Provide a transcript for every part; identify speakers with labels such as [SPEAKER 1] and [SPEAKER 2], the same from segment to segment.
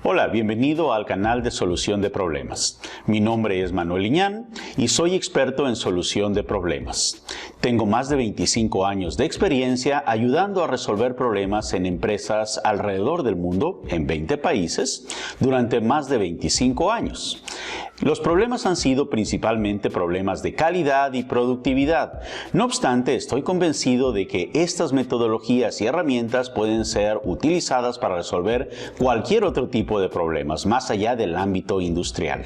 [SPEAKER 1] Hola, bienvenido al canal de Solución de Problemas. Mi nombre es Manuel Liñán y soy experto en solución de problemas. Tengo más de 25 años de experiencia ayudando a resolver problemas en empresas alrededor del mundo, en 20 países, durante más de 25 años. Los problemas han sido principalmente problemas de calidad y productividad. No obstante, estoy convencido de que estas metodologías y herramientas pueden ser utilizadas para resolver cualquier otro tipo de problemas, más allá del ámbito industrial.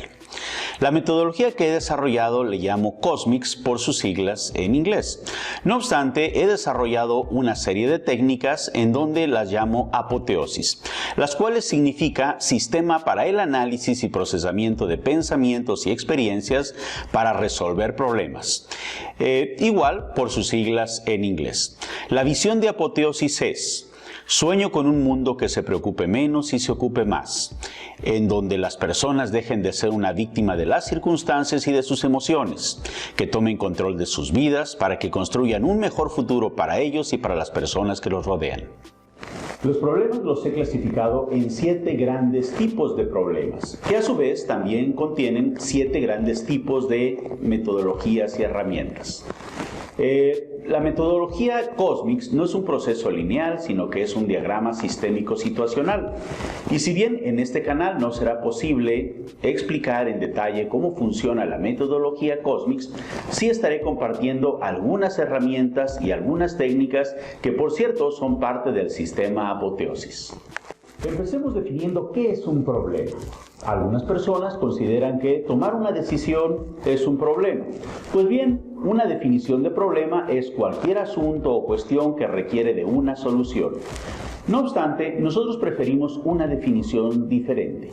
[SPEAKER 1] La metodología que he desarrollado le llamo COSMICS por sus siglas en inglés. No obstante, he desarrollado una serie de técnicas en donde las llamo apoteosis, las cuales significa sistema para el análisis y procesamiento de pensamientos y experiencias para resolver problemas. Igual por sus siglas en inglés. La visión de apoteosis es: sueño con un mundo que se preocupe menos y se ocupe más, en donde las personas dejen de ser una víctima de las circunstancias y de sus emociones, que tomen control de sus vidas para que construyan un mejor futuro para ellos y para las personas que los rodean. Los problemas los he clasificado en 7 grandes tipos de problemas, que a su vez también contienen 7 grandes tipos de metodologías y herramientas. La metodología COSMICS no es un proceso lineal, sino que es un diagrama sistémico situacional. Y si bien en este canal no será posible explicar en detalle cómo funciona la metodología COSMICS, sí estaré compartiendo algunas herramientas y algunas técnicas que, por cierto, son parte del sistema apoteosis. Empecemos definiendo qué es un problema. Algunas personas consideran que tomar una decisión es un problema. Pues bien, una definición de problema es cualquier asunto o cuestión que requiere de una solución. No obstante, nosotros preferimos una definición diferente.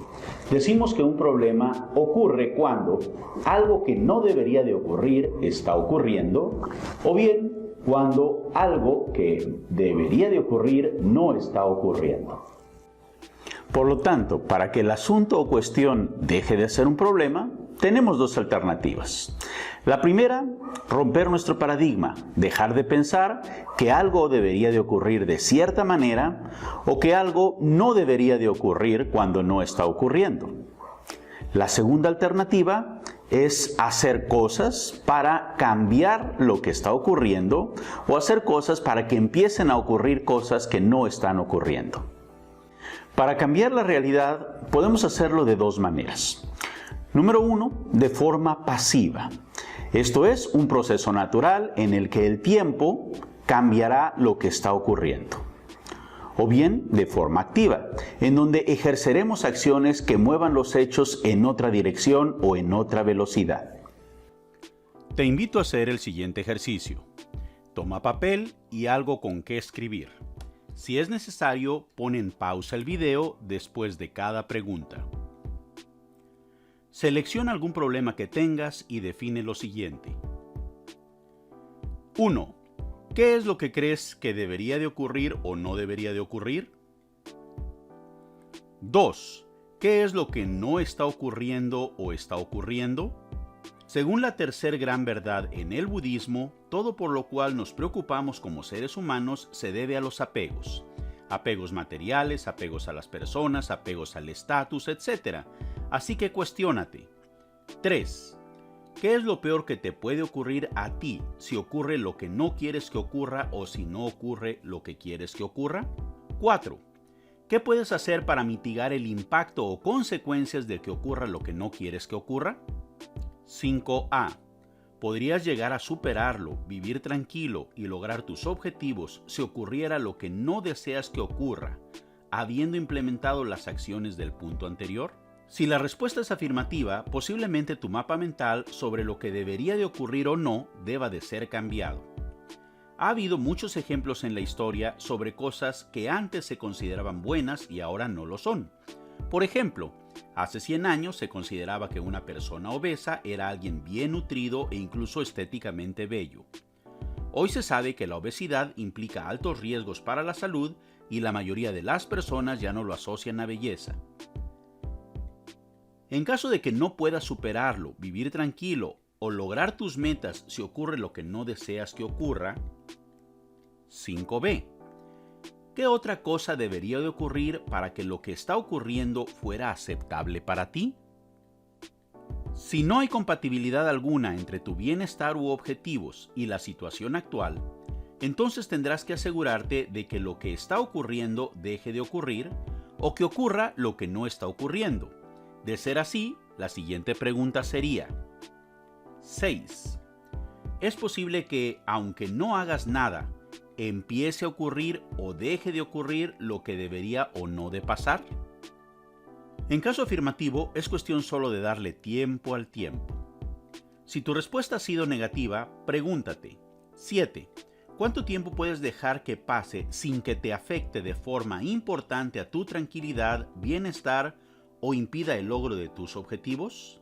[SPEAKER 1] Decimos que un problema ocurre cuando algo que no debería de ocurrir está ocurriendo, o bien cuando algo que debería de ocurrir no está ocurriendo. Por lo tanto, para que el asunto o cuestión deje de ser un problema, tenemos 2 alternativas. La primera, romper nuestro paradigma, dejar de pensar que algo debería de ocurrir de cierta manera o que algo no debería de ocurrir cuando no está ocurriendo. La segunda alternativa es hacer cosas para cambiar lo que está ocurriendo o hacer cosas para que empiecen a ocurrir cosas que no están ocurriendo. Para cambiar la realidad podemos hacerlo de 2 maneras. Número 1, de forma pasiva. Esto es un proceso natural en el que el tiempo cambiará lo que está ocurriendo. O bien de forma activa, en donde ejerceremos acciones que muevan los hechos en otra dirección o en otra velocidad.
[SPEAKER 2] Te invito a hacer el siguiente ejercicio. Toma papel y algo con qué escribir. Si es necesario, pon en pausa el video después de cada pregunta. Selecciona algún problema que tengas y define lo siguiente. 1. ¿Qué es lo que crees que debería de ocurrir o no debería de ocurrir? 2. ¿Qué es lo que no está ocurriendo o está ocurriendo? Según la tercer gran verdad en el budismo, todo por lo cual nos preocupamos como seres humanos se debe a los apegos. Apegos materiales, apegos a las personas, apegos al estatus, etc. Así que cuestiónate. 3. ¿Qué es lo peor que te puede ocurrir a ti si ocurre lo que no quieres que ocurra o si no ocurre lo que quieres que ocurra? 4. ¿Qué puedes hacer para mitigar el impacto o consecuencias de que ocurra lo que no quieres que ocurra? 5A. ¿Podrías llegar a superarlo, vivir tranquilo y lograr tus objetivos si ocurriera lo que no deseas que ocurra, habiendo implementado las acciones del punto anterior? Si la respuesta es afirmativa, posiblemente tu mapa mental sobre lo que debería de ocurrir o no deba de ser cambiado. Ha habido muchos ejemplos en la historia sobre cosas que antes se consideraban buenas y ahora no lo son. Por ejemplo, hace 100 años se consideraba que una persona obesa era alguien bien nutrido e incluso estéticamente bello. Hoy se sabe que la obesidad implica altos riesgos para la salud y la mayoría de las personas ya no lo asocian a belleza. En caso de que no puedas superarlo, vivir tranquilo o lograr tus metas si ocurre lo que no deseas que ocurra, 5B. ¿Qué otra cosa debería de ocurrir para que lo que está ocurriendo fuera aceptable para ti? Si no hay compatibilidad alguna entre tu bienestar u objetivos y la situación actual, entonces tendrás que asegurarte de que lo que está ocurriendo deje de ocurrir o que ocurra lo que no está ocurriendo. De ser así, la siguiente pregunta sería: 6. ¿Es posible que, aunque no hagas nada, empiece a ocurrir o deje de ocurrir lo que debería o no de pasar? En caso afirmativo, es cuestión solo de darle tiempo al tiempo. Si tu respuesta ha sido negativa, pregúntate: 7. ¿Cuánto tiempo puedes dejar que pase sin que te afecte de forma importante a tu tranquilidad, bienestar o impida el logro de tus objetivos?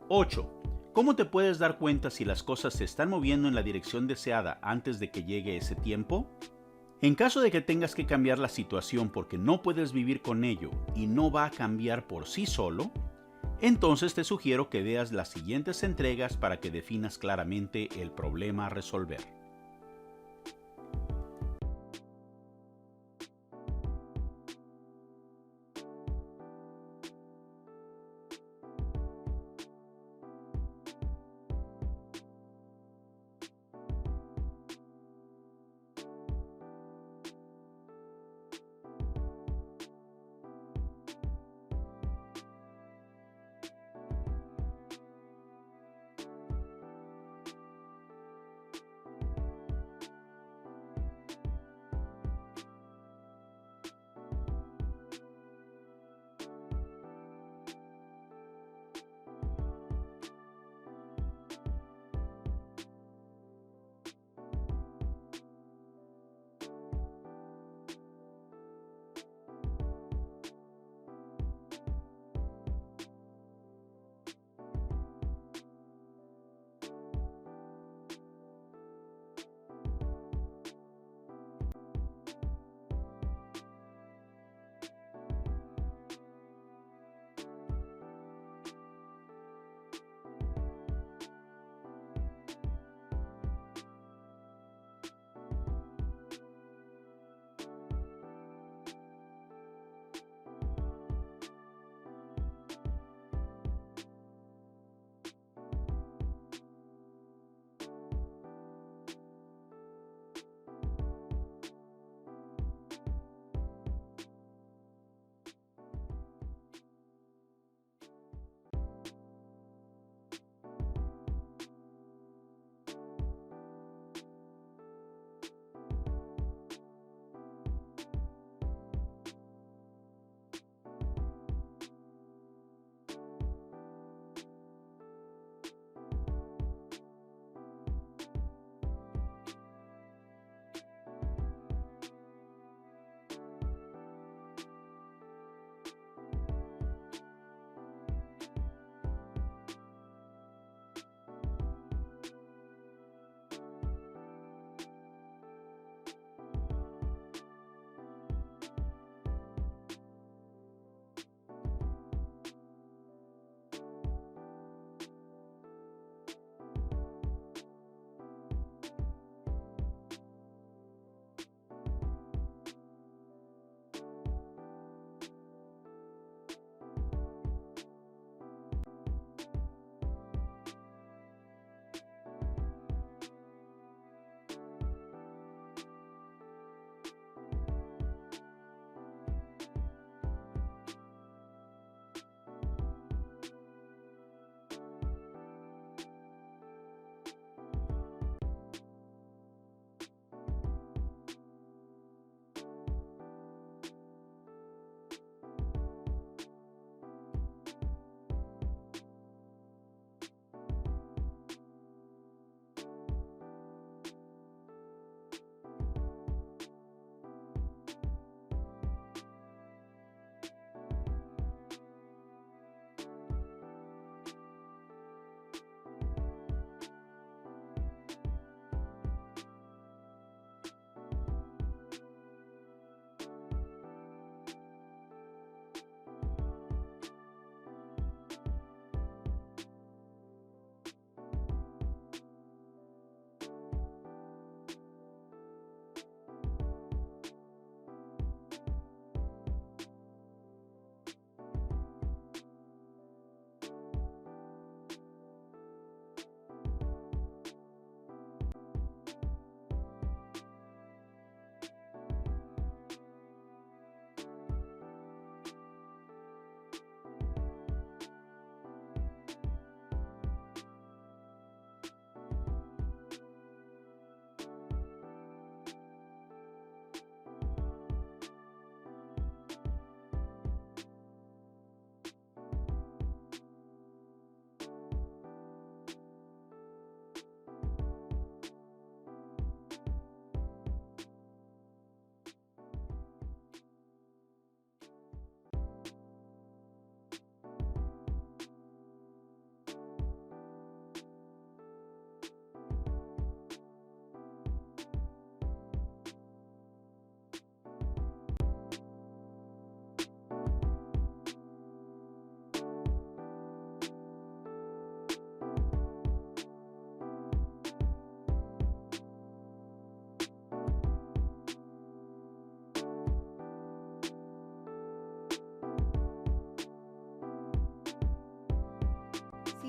[SPEAKER 2] 8. ¿Cómo te puedes dar cuenta si las cosas se están moviendo en la dirección deseada antes de que llegue ese tiempo? En caso de que tengas que cambiar la situación porque no puedes vivir con ello y no va a cambiar por sí solo, entonces te sugiero que veas las siguientes entregas para que definas claramente el problema a resolver.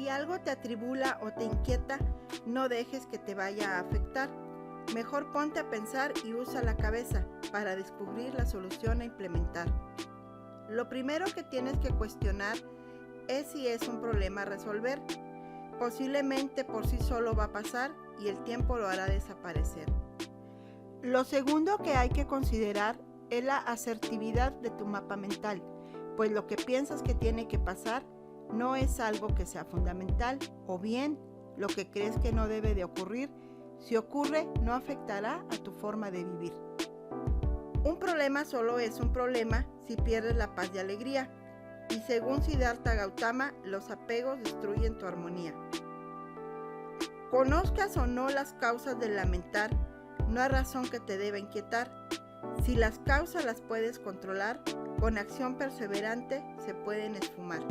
[SPEAKER 3] Si algo te atribula o te inquieta, no dejes que te vaya a afectar. Mejor ponte a pensar y usa la cabeza para descubrir la solución a implementar. Lo primero que tienes que cuestionar es si es un problema a resolver. Posiblemente por sí solo va a pasar y el tiempo lo hará desaparecer. Lo segundo que hay que considerar es la asertividad de tu mapa mental, pues lo que piensas que tiene que pasar no es algo que sea fundamental, o bien lo que crees que no debe de ocurrir, si ocurre no afectará a tu forma de vivir. Un problema solo es un problema si pierdes la paz y alegría, y según Siddhartha Gautama, los apegos destruyen tu armonía. Conozcas o no las causas del lamentar, no hay razón que te deba inquietar. Si las causas las puedes controlar, con acción perseverante se pueden esfumar.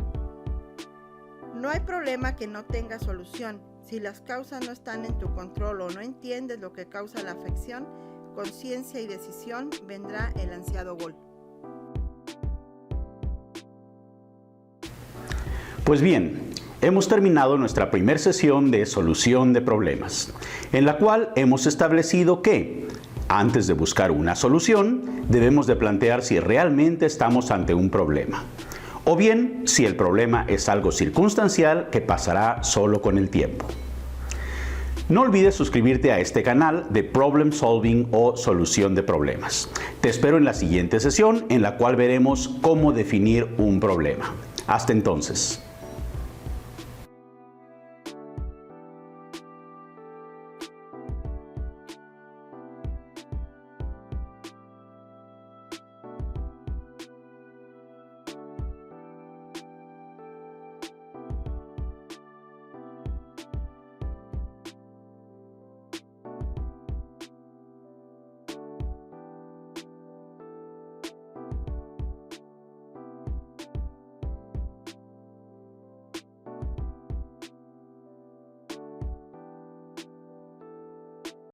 [SPEAKER 3] No hay problema que no tenga solución. Si las causas no están en tu control o no entiendes lo que causa la afección, con ciencia y decisión vendrá el ansiado gol.
[SPEAKER 1] Pues bien, hemos terminado nuestra primera sesión de solución de problemas, en la cual hemos establecido que, antes de buscar una solución, debemos de plantear si realmente estamos ante un problema, o bien si el problema es algo circunstancial que pasará solo con el tiempo. No olvides suscribirte a este canal de Problem Solving o Solución de Problemas. Te espero en la siguiente sesión en la cual veremos cómo definir un problema. Hasta entonces.